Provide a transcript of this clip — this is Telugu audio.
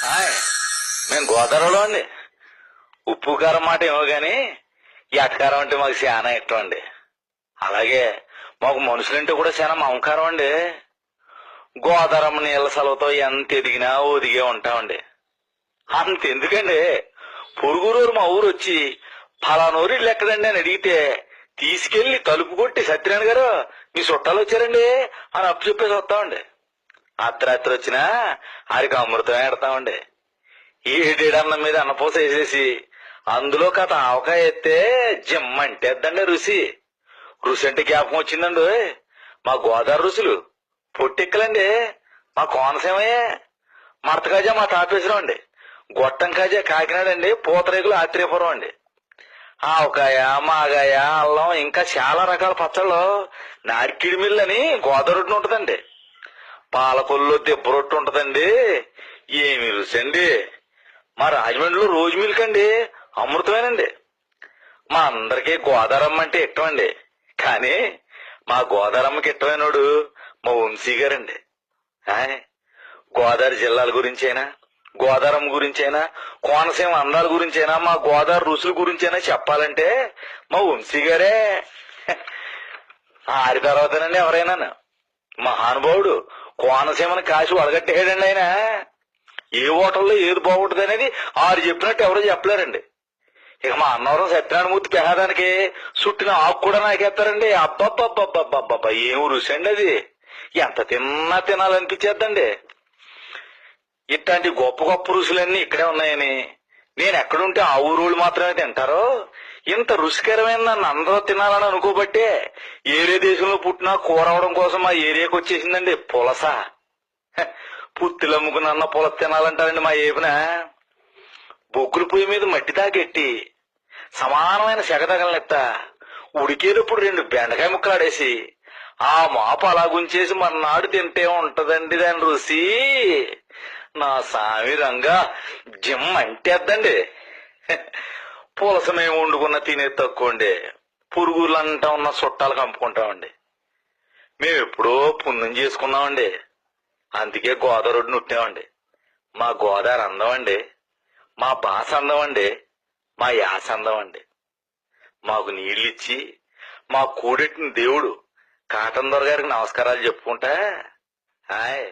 హాయ్, మేము గోదావరిలో అండి. ఉప్పు కారం మాట ఏమో గాని ఈ అటకారం అంటే మాకు చాలా ఇష్టం అండి. అలాగే మాకు మనుషులంటే కూడా చాలా మమకారం అండి. గోదావరమ్మ నీళ్ళ సెలవుతో ఎంత ఎదిగినా ఒదిగే ఉంటామండి. అంతెందుకండి, పొరుగురూరు మా ఊరు వచ్చి ఫలానూరు ఇల్లు ఎక్కడండి అని అడిగితే తీసుకెళ్లి తలుపు కొట్టి సత్యనారాయణ గారు మీ చుట్టాలు వచ్చారండి అని అప్పు చెప్పేసి వస్తామండి. అర్ధరాత్రి వచ్చినా ఆడికి అమృతమే ఎడతామండి. ఏడేడన్నం మీద అన్నపూస వేసేసి అందులో కథ ఆవకాయ ఎత్తే జిమ్మంటేద్దండి రుచి. రుచి అంటే జ్ఞాపకం వచ్చిందండి, మా గోదావరి రుచులు పొట్టెక్కలండి. మా కోనసీమయే. మడతకాజా మా తాపేశ్వరం అండి. గొట్టం కాజా కాకినాడ అండి. పూతరేకులు ఆత్రేయపురం అండి. ఆవకాయ, మాగాయ, అల్లం ఇంకా చాలా రకాల పచ్చళ్ళు. నారికిడి మిల్లు అని గోదావరి రొట్టె ఉంటదండి. పాలకొల్లు దెబ్బ రొట్టె ఉంటదండి. ఏమి రుచి అండి. మా రాజమండ్రిలో రోజు మిల్క్ అండి, అమృతమేనండి. మా అందరికీ గోదావరమ్మ అంటే ఇష్టం అండి. కానీ మా గోదావరమ్మకి ఇష్టమైనోడు మా వంశీ గారండి. గోదావరి జిల్లాల గురించైనా, గోదావరమ్మ గురించైనా, కోనసీమ అందాల గురించైనా, మా గోదావరి రుచుల గురించైనా చెప్పాలంటే మా వంశీ గారే. ఆరి తర్వాతనండి ఎవరైనా. మహానుభావుడు కోనసీమని కాసి వడగట్టేయడండి ఆయన. ఏ హోటల్లో ఏది బాగుంటుంది అనేది ఆరు చెప్పినట్టు ఎవరో చెప్పలేరండి. ఇక మా అన్నవరం సత్యనారాయణమూర్తి పెహాదానికి చుట్టిన ఆకు కూడా నాకేస్తారండి. అబ్బబ్బబ్బబ్బబ్బబ్బ ఏం రుచి అండి అది. ఎంత తిన్నా తినాలనిపించేద్దండి. ఇట్లాంటి గొప్ప గొప్ప రుచులన్నీ ఇక్కడే ఉన్నాయని, నేను ఎక్కడుంటే ఆ ఊరోళ్ళు మాత్రమే తింటారో, ఇంత రుచికరమైన నన్ను అందరూ తినాలని అనుకోబట్టే ఏరే దేశంలో పుట్టినా కూర అవడం కోసం మా ఏరియాకి వచ్చేసిందండి పులస. పుత్తులు అమ్ముకుని అన్న పులస తినాలంటారండి మా ఏపున. బొగ్గుల పొయ్యి మీద మట్టి తాకెట్టి సమానమైన సెగతగలనెత్త ఉడికేటప్పుడు 2 బెండకాయ ముక్కలాడేసి ఆ మాపు అలా గుంచేసి మర్నాడు తింటే ఉంటదండి దాని రుచి. నా సామి రంగా జిమ్ అంటేద్దండి. పులస మేము వండుకున్న తినేది తక్కువండి. పురుగులంటా ఉన్న చుట్టాలు కంపుకుంటామండి. మేము ఎప్పుడో పుణ్యం చేసుకున్నామండి. అందుకే గోదావరి రోడ్డు నుట్టామండి. మా గోదావరి అందం అండి, మా భాష అందం అండి, మా యాస అందం అండి. మాకు నీళ్ళిచ్చి మా కూడెట్టిన దేవుడు కాటన్ దొర గారికి నమస్కారాలు చెప్పుకుంటా. హాయ్.